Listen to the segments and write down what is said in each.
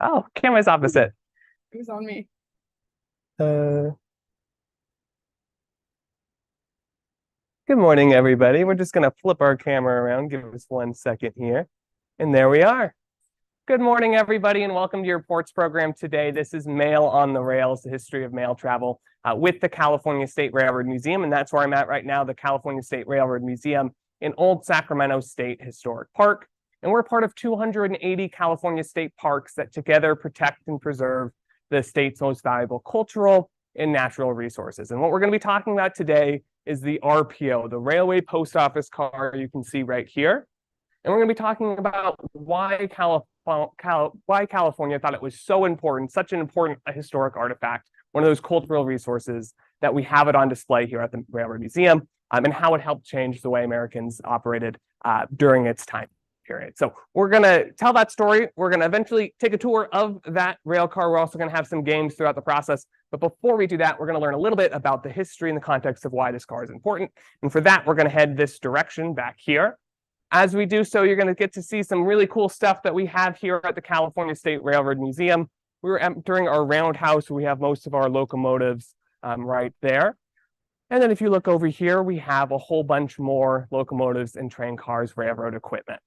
Oh, camera's opposite. It was on me. Uh, Good morning, everybody. We're just gonna flip our camera around. Give us 1 second here. And there we are. Good morning, everybody, and welcome to your reports program today. This is Mail on the Rails, the history of mail travel with the California State Railroad Museum. And that's where I'm at right now, the California State Railroad Museum in Old Sacramento State Historic Park. And we're part of 280 California state parks that together protect and preserve the state's most valuable cultural and natural resources. And what we're going to be talking about today is the RPO, the Railway Post Office car you can see right here. And we're going to be talking about why California thought it was so important, such an important historic artifact, one of those cultural resources, that we have it on display here at the Railroad Museum, and how it helped change the way Americans operated during its time period. So we're going to tell that story. We're going to eventually take a tour of that rail car. We're also going to have some games throughout the process. But before we do that, we're going to learn a little bit about the history and the context of why this car is important. And for that, we're going to head this direction back here. As we do so, you're going to get to see some really cool stuff that we have here at the California State Railroad Museum. We're entering our roundhouse where we have most of our locomotives right there. And then if you look over here, we have a whole bunch more locomotives and train cars, railroad equipment,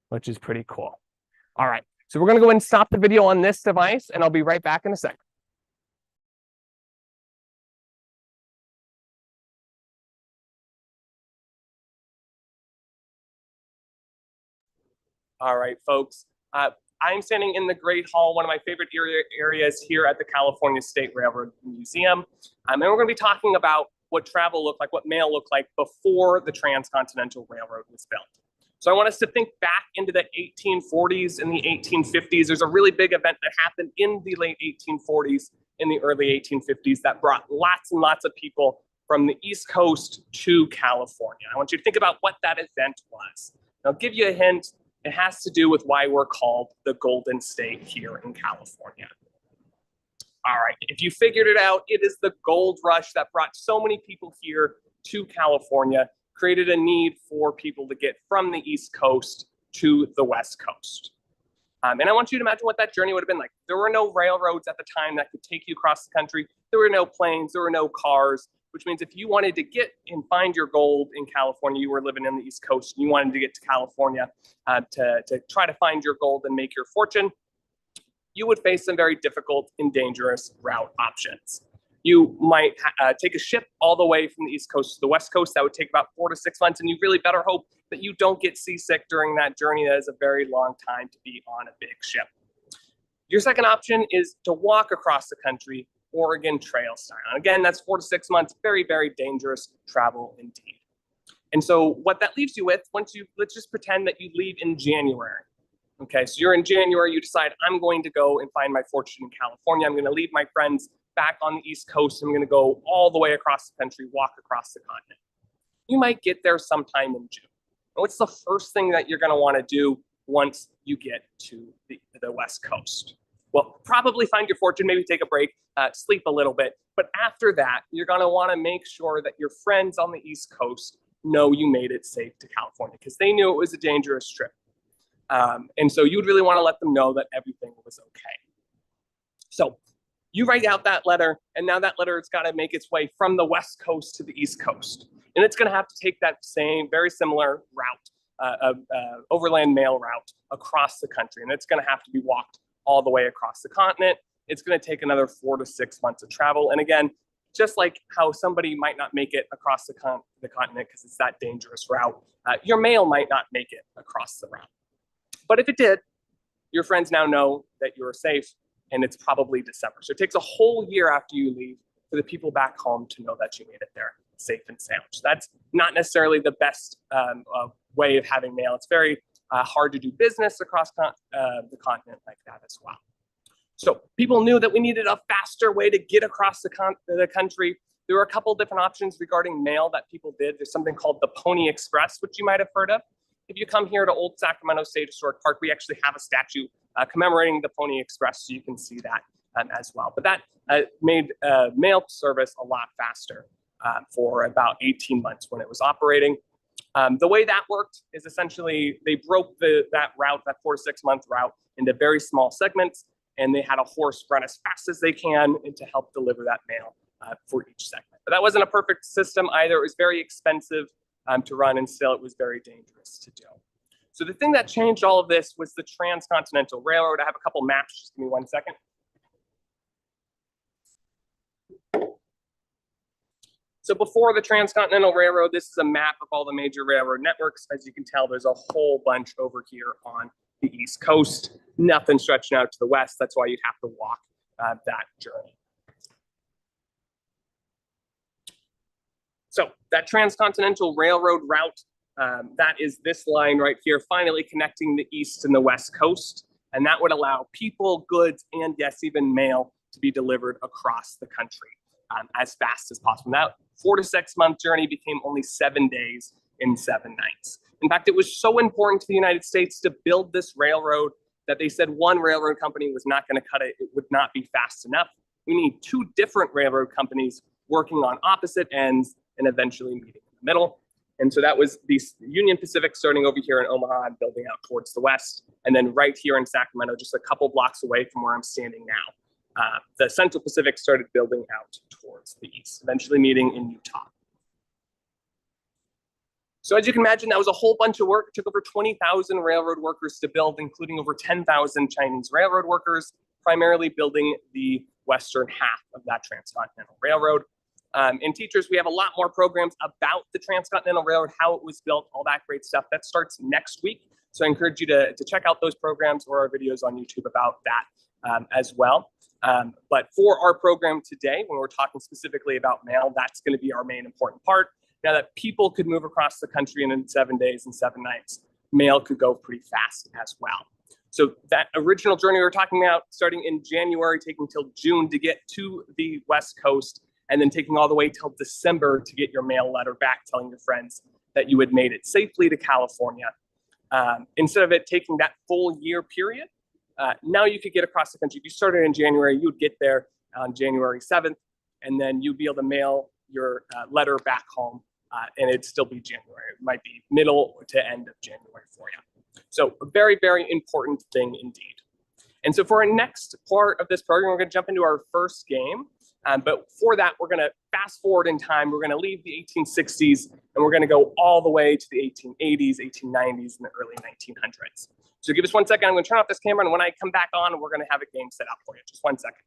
which is pretty cool. All right, so we're going to go ahead and stop the video on this device, and I'll be right back in a second. All right, folks. I'm standing in the Great Hall, one of my favorite areas here at the California State Railroad Museum. And we're going to be talking about what travel looked like, what mail looked like before the Transcontinental Railroad was built. So I want us to think back into the 1840s and the 1850s. There's a really big event that happened in the late 1840s, in the early 1850s, that brought lots and lots of people from the East Coast to California. I want you to think about what that event was. I'll give you a hint. It has to do with why we're called the Golden State here in California. All right, if you figured it out, it is the gold rush that brought so many people here to California, created a need for people to get from the East Coast to the West Coast. And I want you to imagine what that journey would have been like. There were no railroads at the time that could take you across the country. There were no planes, there were no cars, which means if you wanted to get and find your gold in California, you were living in the East Coast, and you wanted to get to California to try to find your gold and make your fortune, you would face some very difficult and dangerous route options. You might take a ship all the way from the East Coast to the West Coast. That would take about 4 to 6 months, and you really better hope that you don't get seasick during that journey. That is a very long time to be on a big ship. Your second option is to walk across the country, Oregon Trail style. And again, that's 4 to 6 months, very, very dangerous travel indeed. And so what that leaves you with, let's just pretend that you leave in January. Okay, so you're in January, you decide, I'm going to go and find my fortune in California. I'm going to leave my friends back on the East Coast. I'm going to go all the way across the country, walk across the continent. You might get there sometime in June. What's the first thing that you're going to want to do once you get to the West Coast? Well, probably find your fortune, maybe take a break, sleep a little bit. But after that, you're going to want to make sure that your friends on the East Coast know you made it safe to California, because they knew it was a dangerous trip. And so you'd really want to let them know that everything was okay. So you write out that letter, and now that letter has got to make its way from the West Coast to the East Coast. And it's going to have to take that same, very similar route, overland mail route across the country. And it's going to have to be walked all the way across the continent. It's going to take another 4 to 6 months of travel. And again, just like how somebody might not make it across the continent because it's that dangerous route, your mail might not make it across the route. But if it did, your friends now know that you're safe, and it's probably December. So it takes a whole year after you leave for the people back home to know that you made it there safe and sound. So that's not necessarily the best way of having mail. It's very hard to do business across the continent like that as well. So people knew that we needed a faster way to get across the country. There were a couple different options regarding mail that people did. There's something called the Pony Express, which you might have heard of. If you come here to Old Sacramento State Historic Park, we actually have a statue commemorating the Pony Express, so you can see that as well. But that made mail service a lot faster for about 18 months when it was operating. The way that worked is essentially they broke that route, that 4 to 6 month route, into very small segments, and they had a horse run as fast as they can to help deliver that mail for each segment. But that wasn't a perfect system either. It was very expensive to run, and still it was very dangerous to do. So the thing that changed all of this was the Transcontinental Railroad. I have a couple maps. Just give me 1 second. So before the Transcontinental Railroad, this is a map of all the major railroad networks. As you can tell, there's a whole bunch over here on the East Coast, nothing stretching out to the west. That's why you'd have to walk that journey. So that Transcontinental Railroad route, that is this line right here, finally connecting the East and the West Coast. And that would allow people, goods, and yes, even mail to be delivered across the country as fast as possible. That 4 to 6 month journey became only 7 days and 7 nights. In fact, it was so important to the United States to build this railroad that they said one railroad company was not going to cut it. It would not be fast enough. We need 2 different railroad companies working on opposite ends and eventually meeting in the middle. And so that was the Union Pacific starting over here in Omaha and building out towards the west. And then right here in Sacramento, just a couple blocks away from where I'm standing now, the Central Pacific started building out towards the east, eventually meeting in Utah. So as you can imagine, that was a whole bunch of work. It took over 20,000 railroad workers to build, including over 10,000 Chinese railroad workers, primarily building the western half of that Transcontinental Railroad. And teachers, we have a lot more programs about the Transcontinental Railroad, how it was built, all that great stuff. That starts next week. So I encourage you to check out those programs or our videos on YouTube about that as well. But for our program today, when we're talking specifically about mail, that's going to be our main important part. Now that people could move across the country in 7 days and 7 nights, mail could go pretty fast as well. So that original journey we were talking about, starting in January, taking till June to get to the West Coast, and then taking all the way till December to get your mail letter back telling your friends that you had made it safely to California. Instead of it taking that full year period, now you could get across the country. If you started in January, you would get there on January 7th, and then you'd be able to mail your letter back home, and it'd still be January. It might be middle to end of January for you. So a very, very important thing indeed. And so for our next part of this program, we're going to jump into our first game. But for that, we're going to fast forward in time. We're going to leave the 1860s, and we're going to go all the way to the 1880s, 1890s, and the early 1900s. So give us 1 second. I'm going to turn off this camera, and when I come back on, we're going to have a game set up for you. Just 1 second.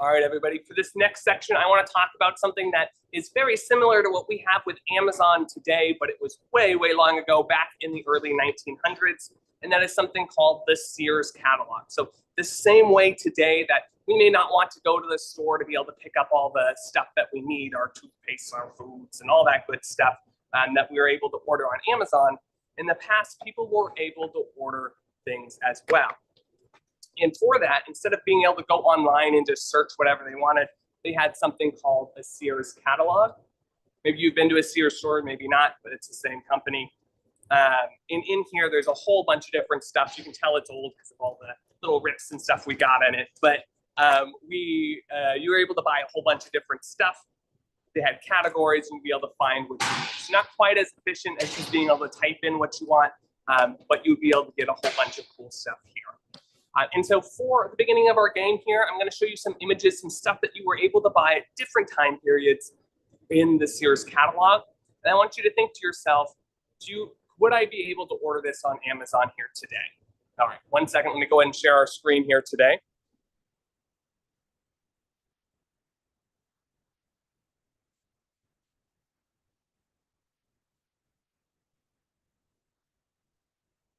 All right, everybody, for this next section, I want to talk about something that is very similar to what we have with Amazon today, but it was way, way long ago, back in the early 1900s, and that is something called the Sears catalog. So the same way today that we may not want to go to the store to be able to pick up all the stuff that we need, our toothpaste, our foods, and all that good stuff that we were able to order on Amazon, in the past, people were able to order things as well. And for that, instead of being able to go online and just search whatever they wanted, they had something called a Sears catalog. Maybe you've been to a Sears store, maybe not, but it's the same company. And in here, there's a whole bunch of different stuff. You can tell it's old because of all the little rips and stuff we got in it. But you were able to buy a whole bunch of different stuff. They had categories and you'd be able to find what you need. It's not quite as efficient as just being able to type in what you want, but you'd be able to get a whole bunch of cool stuff here. And so for the beginning of our game here, I'm going to show you some images, some stuff that you were able to buy at different time periods in the Sears catalog. And I want you to think to yourself, would I be able to order this on Amazon here today? All right, 1 second. Let me go ahead and share our screen here today.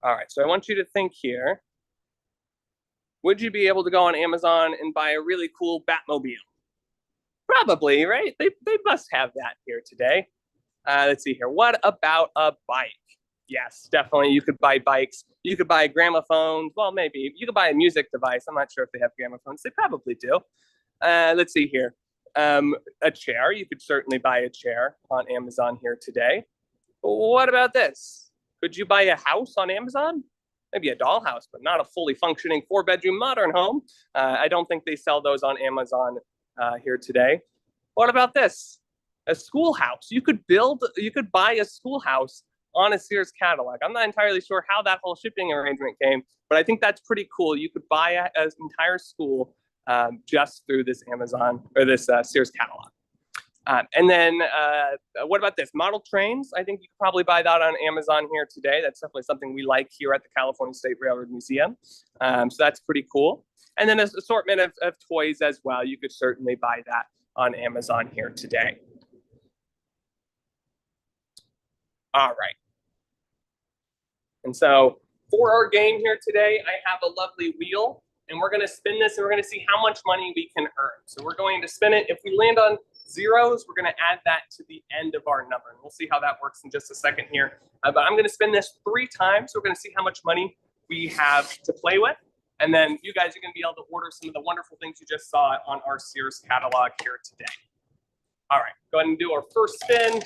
All right, so I want you to think here. Would you be able to go on Amazon and buy a really cool Batmobile? Probably, right? They must have that here today. Let's see here. What about a bike? Yes, definitely. You could buy bikes. You could buy gramophones. Well, maybe you could buy a music device. I'm not sure if they have gramophones. They probably do. Let's see here. A chair. You could certainly buy a chair on Amazon here today. What about this? Could you buy a house on Amazon? Maybe a dollhouse, but not a fully functioning 4-bedroom modern home. I don't think they sell those on Amazon here today. What about this? A schoolhouse. You could buy a schoolhouse on a Sears catalog. I'm not entirely sure how that whole shipping arrangement came, but I think that's pretty cool. You could buy an entire school just through this Amazon or this Sears catalog. And then what about this? Model trains. I think you could probably buy that on Amazon here today. That's definitely something we like here at the California State Railroad Museum. So that's pretty cool. And then an assortment of toys as well. You could certainly buy that on Amazon here today. All right. And so for our game here today, I have a lovely wheel, and we're going to spin this, and we're going to see how much money we can earn. So we're going to spin it. If we land on zeros, we're going to add that to the end of our number. And we'll see how that works in just a second here. But I'm going to spin this 3 times. So we're going to see how much money we have to play with. And then you guys are going to be able to order some of the wonderful things you just saw on our Sears catalog here today. All right, go ahead and do our first spin.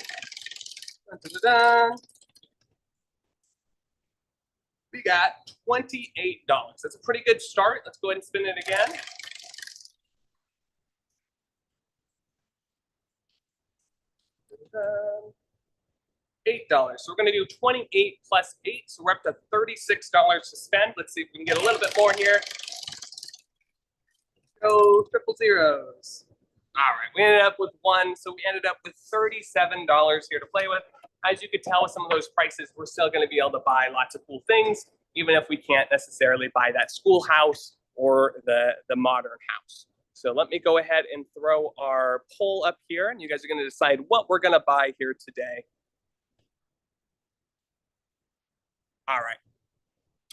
Da-da-da-da. We got $28. That's a pretty good start. Let's go ahead and spin it again. $8. So we're going to do 28 plus 8. So we're up to $36 to spend. Let's see if we can get a little bit more here. Go triple zeros. All right, we ended up with 1. So we ended up with $37 here to play with. As you could tell with some of those prices, we're still going to be able to buy lots of cool things, even if we can't necessarily buy that schoolhouse or the modern house. So let me go ahead and throw our poll up here, and you guys are going to decide what we're going to buy here today. All right.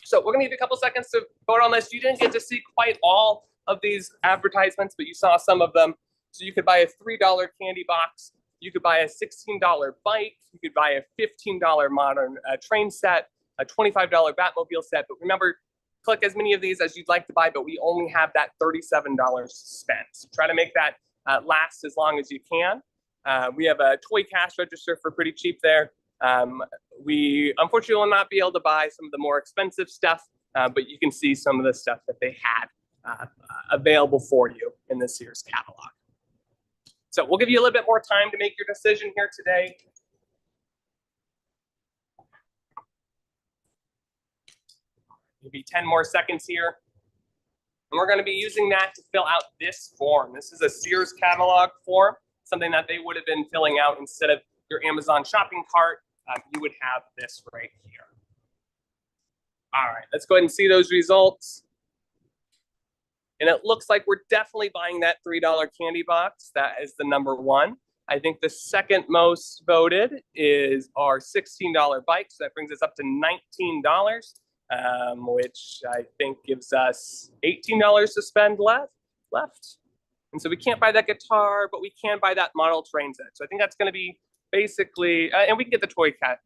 So we're going to need a couple seconds to vote on this. You didn't get to see quite all of these advertisements, but you saw some of them. So you could buy a $3 candy box. You could buy a $16 bike. You could buy a $15 modern train set, a $25 Batmobile set. But remember, click as many of these as you'd like to buy, but we only have that $37 to spend. So try to make that last as long as you can. We have a toy cash register for pretty cheap there. We unfortunately will not be able to buy some of the more expensive stuff, but you can see some of the stuff that they had available for you in the Sears catalog. So we'll give you a little bit more time to make your decision here today. Maybe 10 more seconds here. And we're going to be using that to fill out this form. This is a Sears catalog form, something that they would have been filling out instead of your Amazon shopping cart. You would have this right here. All right, let's go ahead and see those results. And it looks like we're definitely buying that $3 candy box. That is the number 1. I think the second most voted is our $16 bike. So that brings us up to $19, which I think gives us $18 to spend left. And so we can't buy that guitar, but we can buy that model train set. So I think that's going to be basically, and we can get the toy cash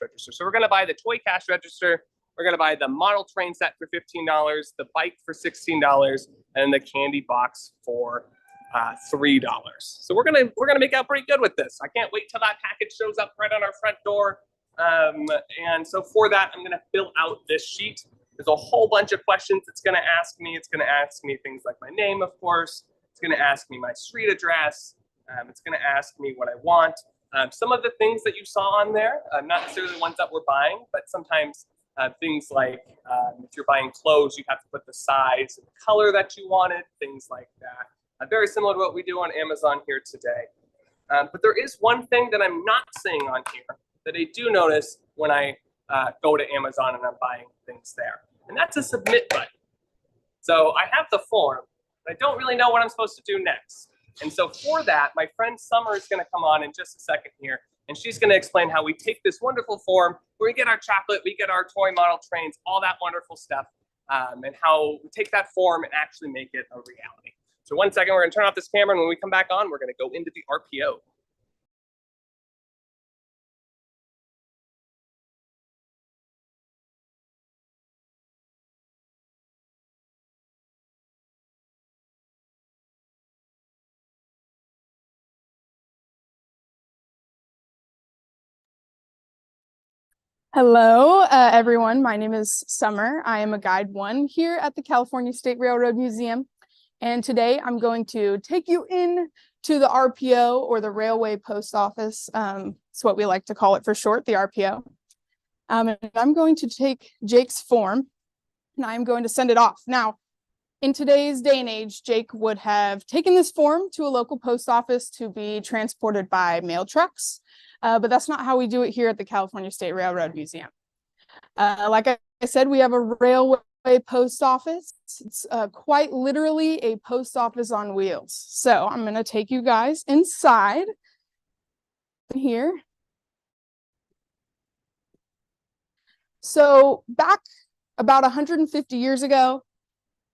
register. So we're going to buy the toy cash register. We're going to buy the model train set for $15, the bike for $16, and the candy box for $3. So we're gonna make out pretty good with this. I can't wait till that package shows up right on our front door. And so for that, I'm gonna fill out this sheet. There's a whole bunch of questions it's gonna ask me. It's gonna ask me things like my name, of course. It's gonna ask me my street address. It's gonna ask me what I want. Some of the things that you saw on there, not necessarily the ones that we're buying, but sometimes things like if you're buying clothes, you have to put the size and the color that you wanted, things like that. Very similar to what we do on Amazon here today. But there is one thing that I'm not seeing on here that I do notice when I go to Amazon and I'm buying things there. And that's a submit button. So I have the form, but I don't really know what I'm supposed to do next. And so for that, my friend Summer is going to come on in just a second here. And she's going to explain how we take this wonderful form where we get our chocolate, we get our toy model trains, all that wonderful stuff, and how we take that form and actually make it a reality. So 1 second, we're going to turn off this camera, and when we come back on, we're going to go into the RPO. Hello, everyone. My name is Summer. I am a Guide 1 here at the California State Railroad Museum. And today I'm going to take you in to the RPO, or the Railway Post Office. It's what we like to call it for short, the RPO. And I'm going to take Jake's form and I'm going to send it off. Now, in today's day and age, Jake would have taken this form to a local post office to be transported by mail trucks. But that's not how we do it here at the California State Railroad Museum. Like I said, we have a railway post office. It's quite literally a post office on wheels. So I'm going to take you guys inside here. So back about 150 years ago,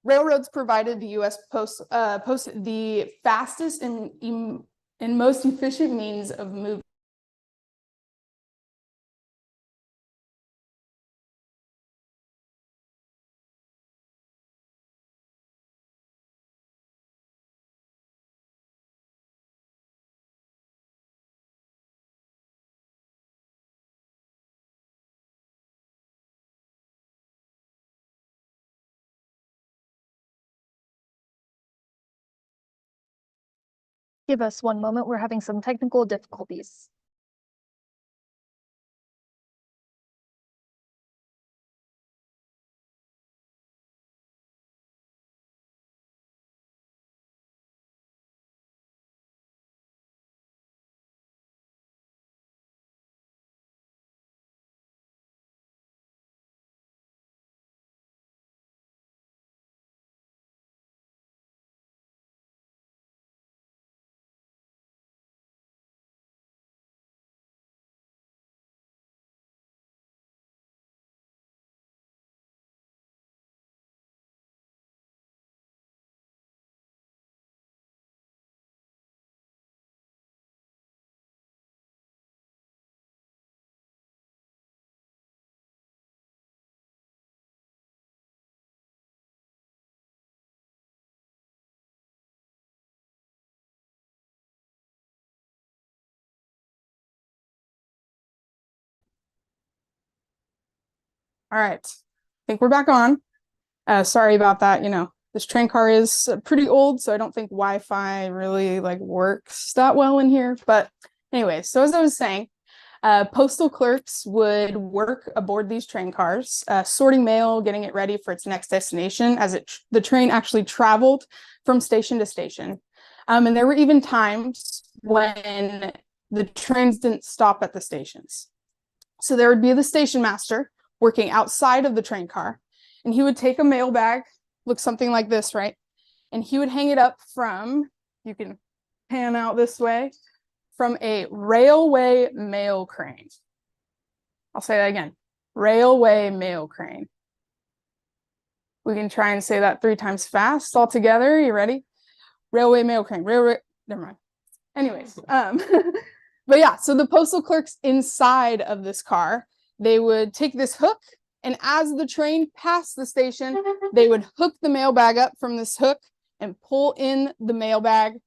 railroads provided the U.S. Post the fastest and most efficient means of moving. Give us one moment. We're having some technical difficulties. All right, I think we're back on. Sorry about that. This train car is pretty old, so I don't think Wi-Fi really works that well in here. But anyway, so as I was saying, postal clerks would work aboard these train cars, sorting mail, getting it ready for its next destination as the train actually traveled from station to station. And there were even times when the trains didn't stop at the stations. So there would be the station master working outside of the train car, and he would take a mail bag, look something like this, right? And he would hang it up from, you can pan out this way, from a railway mail crane. I'll say that again, railway mail crane. We can try and say that 3 times fast all together. You ready? Railway mail crane, never mind. Anyways, but yeah, so the postal clerks inside of this car, they would take this hook, and as the train passed the station, they would hook the mail bag up from this hook and pull in the mail bag,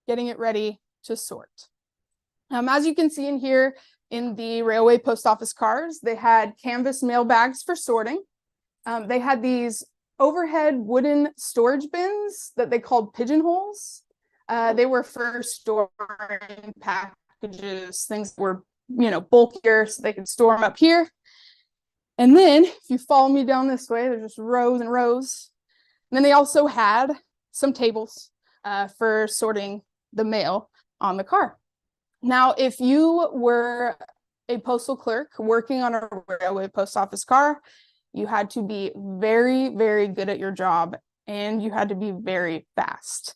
getting it ready to sort. As you can see in here in the railway post office cars, they had canvas mail bags for sorting. They had these overhead wooden storage bins that they called pigeonholes. They were for storing packages, things that were bulkier, so they could store them up here. And then if you follow me down this way, there's just rows and rows. And then they also had some tables for sorting the mail on the car. Now, if you were a postal clerk working on a railway post office car, you had to be very, very good at your job, and you had to be very fast.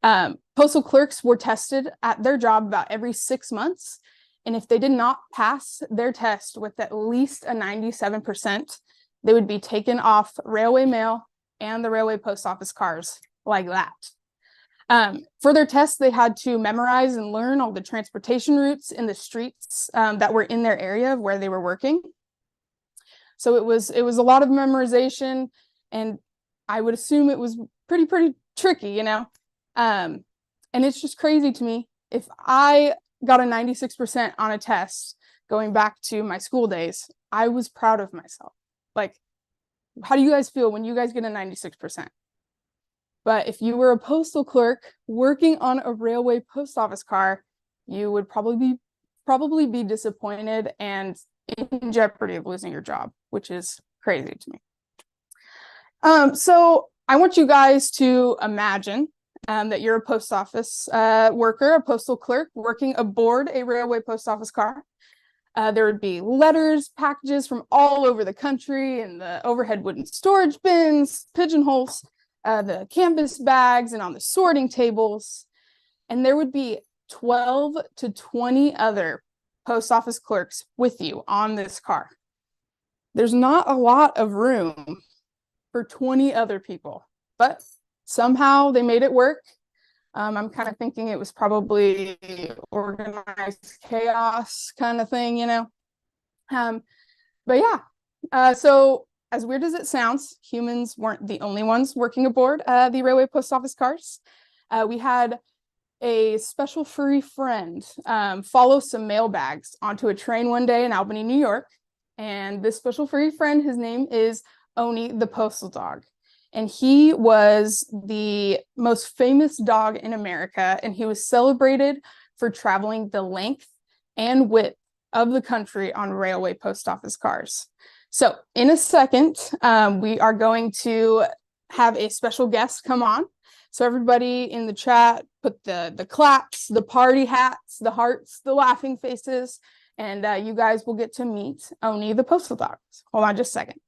Postal clerks were tested at their job about every 6 months. And if they did not pass their test with at least a 97%, they would be taken off railway mail and the railway post office cars like that. For their tests, they had to memorize and learn all the transportation routes in the streets that were in their area of where they were working. So it was a lot of memorization, and I would assume it was pretty tricky, and it's just crazy to me. If I got a 96% on a test, going back to my school days, I was proud of myself. Like, how do you guys feel when you guys get a 96%? But if you were a postal clerk working on a railway post office car, you would probably be disappointed and in jeopardy of losing your job, which is crazy to me. So I want you guys to imagine that you're a post office worker, a postal clerk working aboard a railway post office car. There would be letters, packages from all over the country in the overhead wooden storage bins, pigeonholes, the canvas bags, and on the sorting tables. And there would be 12 to 20 other post office clerks with you on this car. There's not a lot of room for 20 other people, but somehow they made it work. I'm kind of thinking it was probably organized chaos kind of thing, you know? But yeah, so as weird as it sounds, humans weren't the only ones working aboard the railway post office cars. We had a special furry friend follow some mail bags onto a train one day in Albany, New York. And this special furry friend, his name is Oni the postal dog. And he was the most famous dog in America, and he was celebrated for traveling the length and width of the country on railway post office cars. So in a second, we are going to have a special guest come on. So everybody in the chat, put the claps, the party hats, the hearts, the laughing faces, and you guys will get to meet Oni the postal dog. Hold on just a second.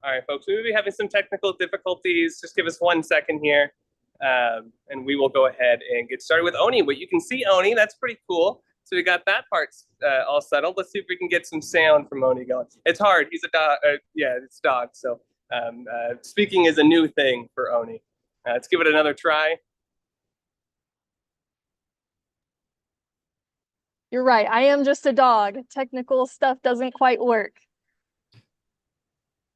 All right, folks, we will be having some technical difficulties. Just give us 1 second here, and we will go ahead and get started with Oni. But you can see Oni, that's pretty cool. So we got that part all settled. Let's see if we can get some sound from Oni going. It's hard. He's a dog. Yeah, it's dog. So speaking is a new thing for Oni. Let's give it another try. You're right. I am just a dog. Technical stuff doesn't quite work.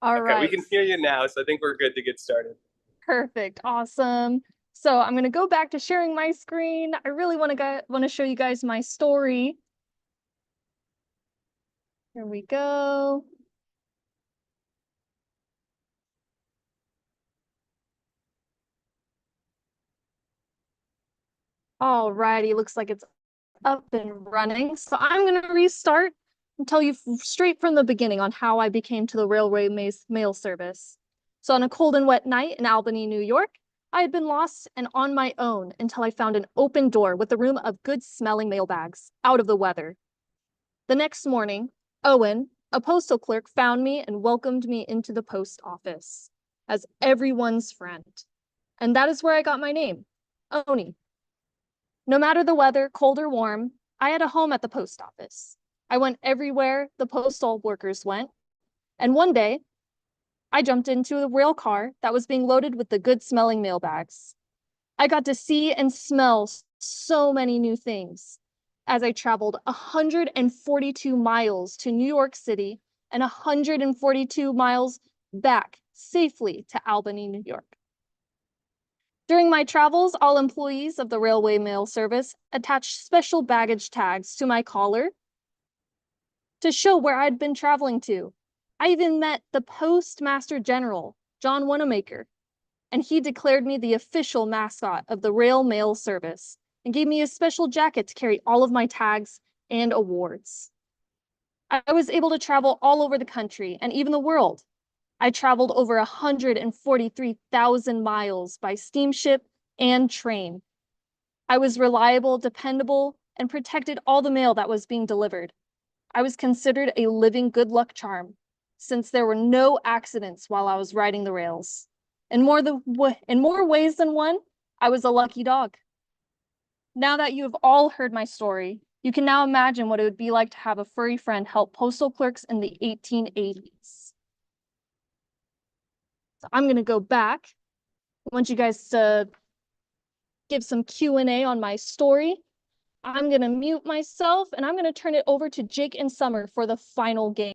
All Okay, right. we can hear you now, so I think we're good to get started. Perfect. Awesome. So I'm going to go back to sharing my screen. I really want to show you guys my story. Here we go. All righty. Looks like it's up and running. So I'm going to restart and tell you straight from the beginning on how I became to the railway mail service. So on a cold and wet night in Albany, New York, I had been lost and on my own until I found an open door with a room of good-smelling mail bags out of the weather. The next morning, Owen, a postal clerk, found me and welcomed me into the post office as everyone's friend. And that is where I got my name, Oni. No matter the weather, cold or warm, I had a home at the post office. I went everywhere the postal workers went. And one day, I jumped into a rail car that was being loaded with the good-smelling mail bags. I got to see and smell so many new things as I traveled 142 miles to New York City and 142 miles back safely to Albany, New York. During my travels, all employees of the Railway Mail Service attached special baggage tags to my collar to show where I'd been traveling to. I even met the Postmaster General, John Wanamaker, and he declared me the official mascot of the Rail Mail Service and gave me a special jacket to carry all of my tags and awards. I was able to travel all over the country and even the world. I traveled over 143,000 miles by steamship and train. I was reliable, dependable, and protected all the mail that was being delivered. I was considered a living good luck charm since there were no accidents while I was riding the rails. In more ways than one, I was a lucky dog. Now that you have all heard my story, you can now imagine what it would be like to have a furry friend help postal clerks in the 1880s. So I'm going to go back. I want you guys to give some Q&A on my story. I'm going to mute myself and I'm going to turn it over to Jake and Summer for the final game.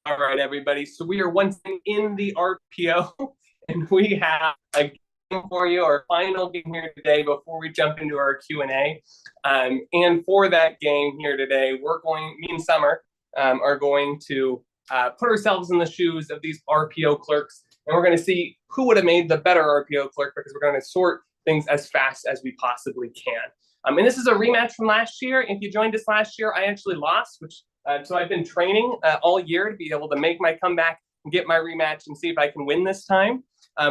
All right, everybody. So we are once in the RPO, and we have a game for you, our final game here today before we jump into our Q&A. And for that game here today, me and Summer are going to put ourselves in the shoes of these RPO clerks, and we're going to see who would have made the better RPO clerk because we're going to sort things as fast as we possibly can. And this is a rematch from last year. If you joined us last year, I actually lost, so I've been training all year to be able to make my comeback and get my rematch and see if I can win this time.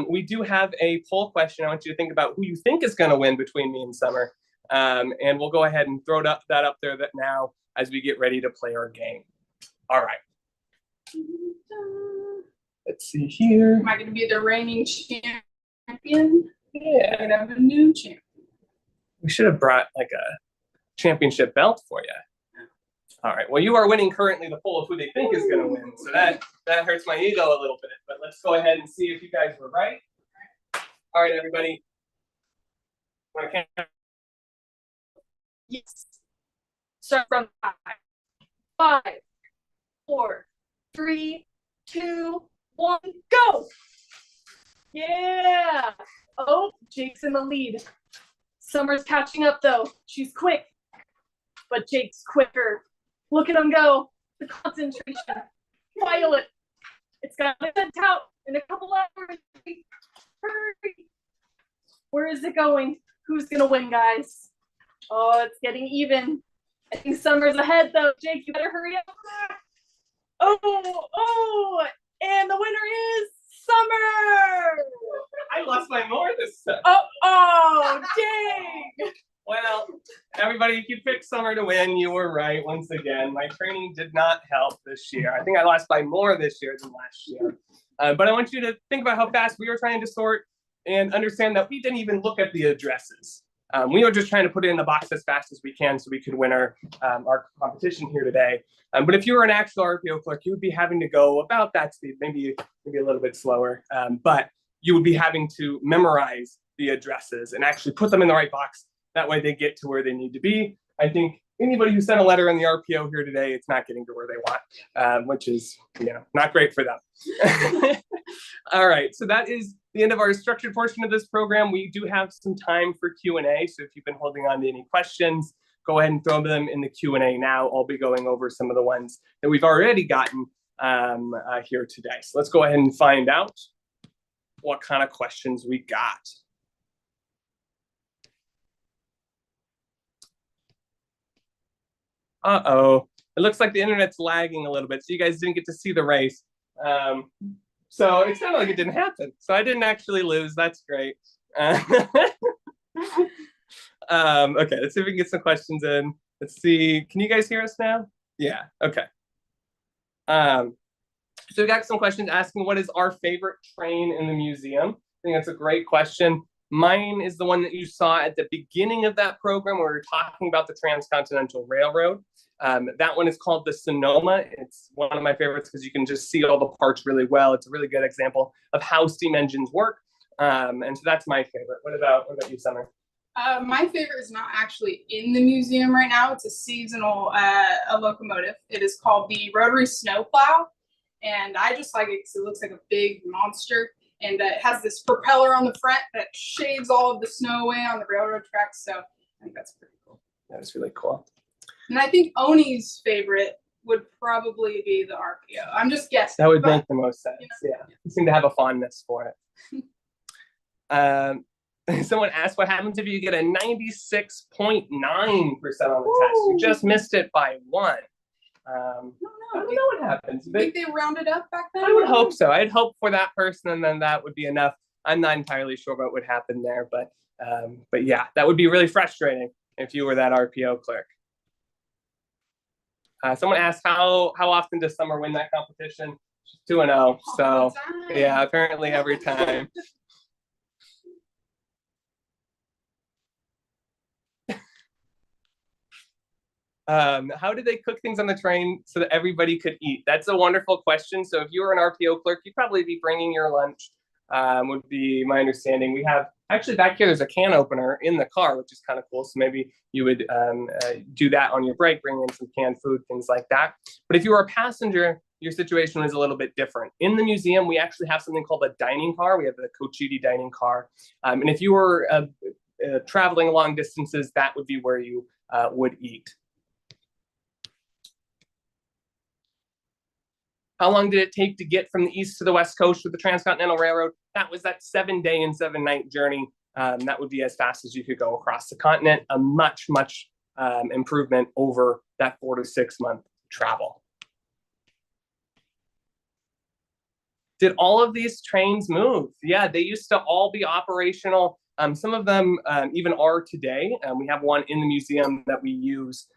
We do have a poll question. I want you to think about who you think is going to win between me and Summer. And we'll go ahead and throw that up there now as we get ready to play our game. All right. Let's see here. Am I going to be the reigning champion? Yeah. I'm going to have a new champion. We should have brought like a championship belt for you. All right. Well, you are winning currently the poll of who they think is going to win. So that hurts my ego a little bit. But let's go ahead and see if you guys were right. All right, everybody. Yes. Start from 5, 4, 3, 2, 1, go. Yeah. Oh, Jake's in the lead. Summer's catching up though. She's quick, but Jake's quicker. Look at him go. The concentration. Violet. It's got to be sent out in a couple hours. Hurry. Where is it going? Who's going to win, guys? Oh, it's getting even. I think Summer's ahead, though. Jake, you better hurry up. Oh, and the winner is Summer. I lost my more this time. Oh, dang. Well, everybody, if you picked Summer to win, you were right once again. My training did not help this year. I think I lost by more this year than last year. But I want you to think about how fast we were trying to sort and understand that we didn't even look at the addresses. We were just trying to put it in the box as fast as we can so we could win our competition here today. But if you were an actual RPO clerk, you would be having to go about that speed, maybe a little bit slower. But you would be having to memorize the addresses and actually put them in the right box That way they get to where they need to be. I think anybody who sent a letter in the RPO here today, it's not getting to where they want, which is, not great for them. All right, so that is the end of our structured portion of this program. We do have some time for Q&A, so if you've been holding on to any questions, go ahead and throw them in the Q&A now. I'll be going over some of the ones that we've already gotten here today. So let's go ahead and find out what kind of questions we got. Uh-oh, it looks like the internet's lagging a little bit, so you guys didn't get to see the race. So it sounded like it didn't happen. So I didn't actually lose. That's great. Okay, let's see if we can get some questions in. Let's see. Can you guys hear us now? Yeah, okay. So we got some questions asking what is our favorite train in the museum. I think that's a great question. Mine is the one that you saw at the beginning of that program where we were talking about the Transcontinental Railroad. That one is called the Sonoma. It's one of my favorites because you can just see all the parts really well. It's a really good example of how steam engines work. And so that's my favorite. What about you, Summer? My favorite is not actually in the museum right now. It's a seasonal a locomotive. It is called the Rotary Snowplow. And I just like it because it looks like a big monster. And it has this propeller on the front that shaves all of the snow away on the railroad tracks. So I think that's pretty cool. That's really cool. And I think Oni's favorite would probably be the RPO. I'm just guessing. That would make the most sense. Yeah. You seem to have a fondness for it. Someone asked what happens if you get a 96.9% on the test. You just missed it by 1. I don't know what happens. You think they rounded up back then? I would hope so. I'd hope for that person, and then that would be enough. I'm not entirely sure what would happen there, but yeah, that would be really frustrating if you were that RPO clerk. Someone asked how often does Summer win that competition? She's 2-0, so yeah, apparently every time. How did they cook things on the train so that everybody could eat? That's a wonderful question. So if you were an RPO clerk, you'd probably be bringing your lunch, would be my understanding. We have, actually back here, there's a can opener in the car, which is kind of cool. So maybe you would do that on your break, bring in some canned food, things like that. But if you were a passenger, your situation was a little bit different. In the museum, we actually have something called a dining car. We have the Cochiti dining car. And if you were traveling long distances, that would be where you would eat. How long did it take to get from the east to the west coast with the Transcontinental Railroad? That was that 7-day and 7-night journey. That would be as fast as you could go across the continent. A much improvement over that 4 to 6 month travel. Did all of these trains move? Yeah, they used to all be operational. Some of them even are today. We have one in the museum that we use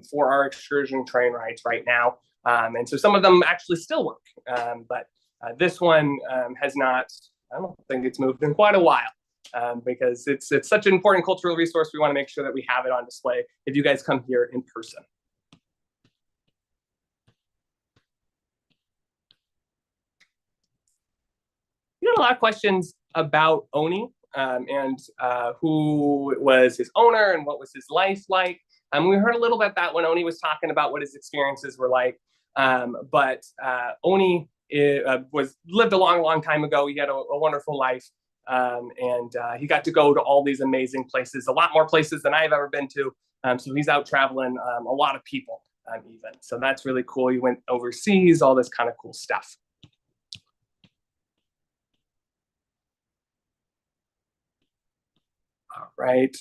for our excursion train rides right now. And so some of them actually still work, but this one has not. I don't think it's moved in quite a while because it's such an important cultural resource. We want to make sure that we have it on display if you guys come here in person. We got a lot of questions about Oni and who was his owner and what was his life like. We heard a little bit about when Oni was talking about what his experiences were like. But Oni lived a long time ago. He had a wonderful life, and he got to go to all these amazing places, a lot more places than I've ever been to. So he's out traveling a lot of people even. So that's really cool. He went overseas, all this kind of cool stuff. All right.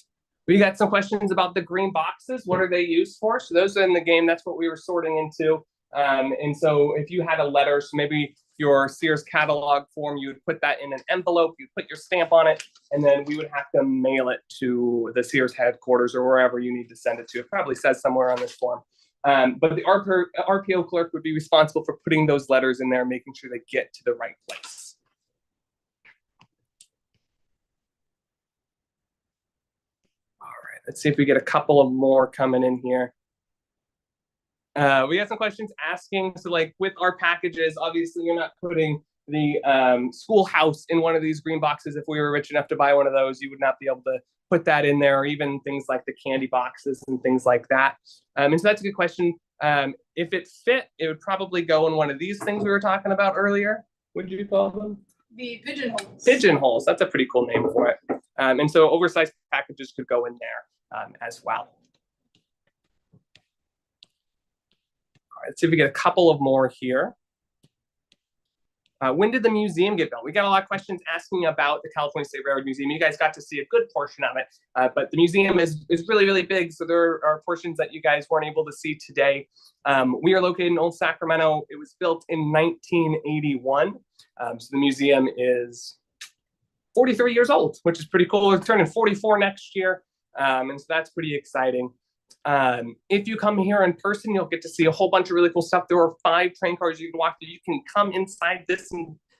We got some questions about the green boxes. What are they used for? So those are in the game. That's what we were sorting into. And so if you had a letter, so maybe your Sears catalog form, you would put that in an envelope, you put your stamp on it, and then we would have to mail it to the Sears headquarters or wherever you need to send it to. It probably says somewhere on this form. But the RPO clerk would be responsible for putting those letters in there, making sure they get to the right place. All right, let's see if we get a couple of more coming in here. We have some questions asking, so like with our packages, obviously you're not putting the schoolhouse in one of these green boxes. If we were rich enough to buy one of those, you would not be able to put that in there, or even things like the candy boxes and things like that. And so that's a good question. If it fit, it would probably go in one of these things we were talking about earlier. What did you call them? The pigeonholes. Pigeonholes. That's a pretty cool name for it. And so oversized packages could go in there as well. All right, let's see if we get a couple of more here. When did the museum get built? We got a lot of questions asking about the California State Railroad Museum. You guys got to see a good portion of it, but the museum is really, really big. So there are portions that you guys weren't able to see today. We are located in Old Sacramento. It was built in 1981. So the museum is 43 years old, which is pretty cool. We're turning 44 next year. And so that's pretty exciting. If you come here in person, you'll get to see a whole bunch of really cool stuff. There are 5 train cars you can walk through. You can come inside this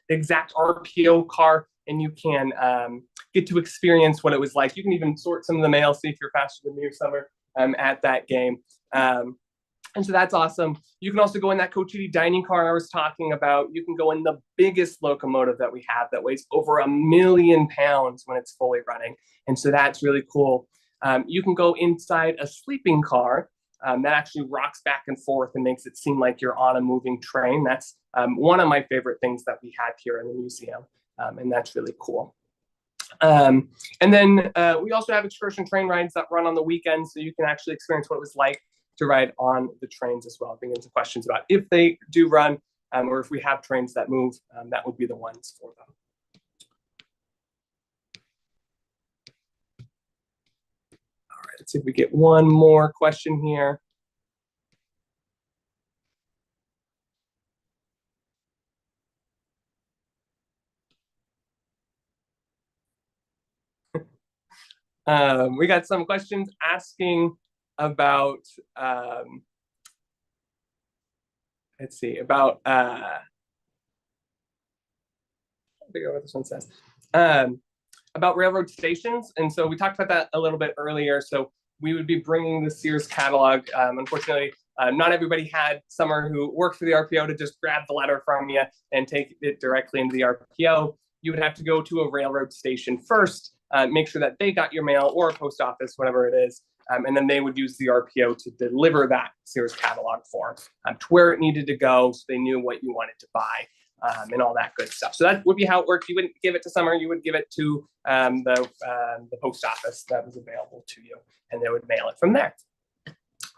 exact RPO car, and you can get to experience what it was like. You can even sort some of the mail, see if you're faster than me or Summer at that game. And so that's awesome. You can also go in that Cochiti dining car I was talking about. You can go in the biggest locomotive that we have that weighs over 1 million pounds when it's fully running. And so that's really cool. You can go inside a sleeping car that actually rocks back and forth and makes it seem like you're on a moving train. That's one of my favorite things that we have here in the museum, and that's really cool. And then we also have excursion train rides that run on the weekends, so you can actually experience what it was like to ride on the trains as well. Bring in some questions about if they do run, or if we have trains that move, that would be the ones for them. Let's see if we get one more question here. We got some questions asking about, let's see, about, I figure out what this one says. About railroad stations. And so we talked about that a little bit earlier. So we would be bringing the Sears catalog. Unfortunately, not everybody had Summer, who worked for the RPO, to just grab the letter from you and take it directly into the RPO. You would have to go to a railroad station first, make sure that they got your mail, or a post office, whatever it is. And then they would use the RPO to deliver that Sears catalog form to where it needed to go, so they knew what you wanted to buy. And all that good stuff. So that would be how it worked. You wouldn't give it to Summer, you would give it to the post office that was available to you, and they would mail it from there.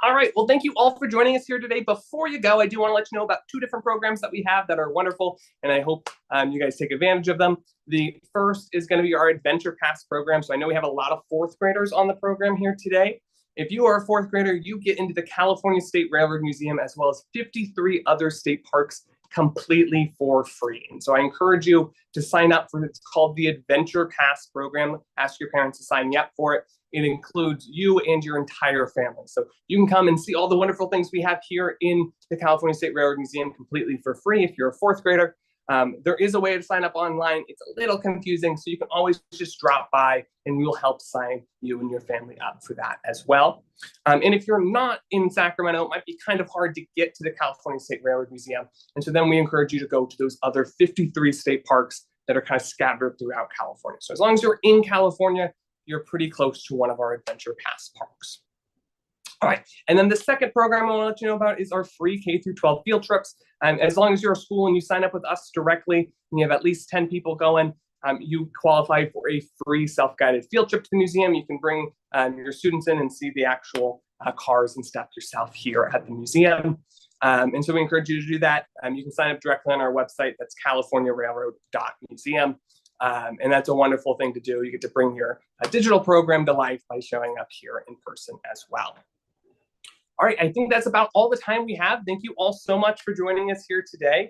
All right, well, thank you all for joining us here today. Before you go, I do want to let you know about 2 different programs that we have that are wonderful, and I hope you guys take advantage of them. The first is going to be our Adventure Pass program. So I know we have a lot of 4th graders on the program here today. If you are a 4th grader, you get into the California State Railroad Museum as well as 53 other state parks completely for free. And so I encourage you to sign up for, it's called the Adventure Pass program. Ask your parents to sign you up for it. It includes you and your entire family. So you can come and see all the wonderful things we have here in the California State Railroad Museum completely for free if you're a 4th grader. There is a way to sign up online. It's a little confusing, so you can always just drop by and we will help sign you and your family up for that as well. And if you're not in Sacramento, it might be kind of hard to get to the California State Railroad Museum. And so then we encourage you to go to those other 53 state parks that are kind of scattered throughout California. So as long as you're in California, you're pretty close to one of our Adventure Pass parks. All right, and then the second program I want to let you know about is our free K-12 field trips. As long as you're a school and you sign up with us directly, and you have at least 10 people going, you qualify for a free self-guided field trip to the museum. You can bring your students in and see the actual cars and stuff yourself here at the museum. And so we encourage you to do that. You can sign up directly on our website. That's californiarailroad.museum. And that's a wonderful thing to do. You get to bring your digital program to life by showing up here in person as well. All right, I think that's about all the time we have. Thank you all so much for joining us here today.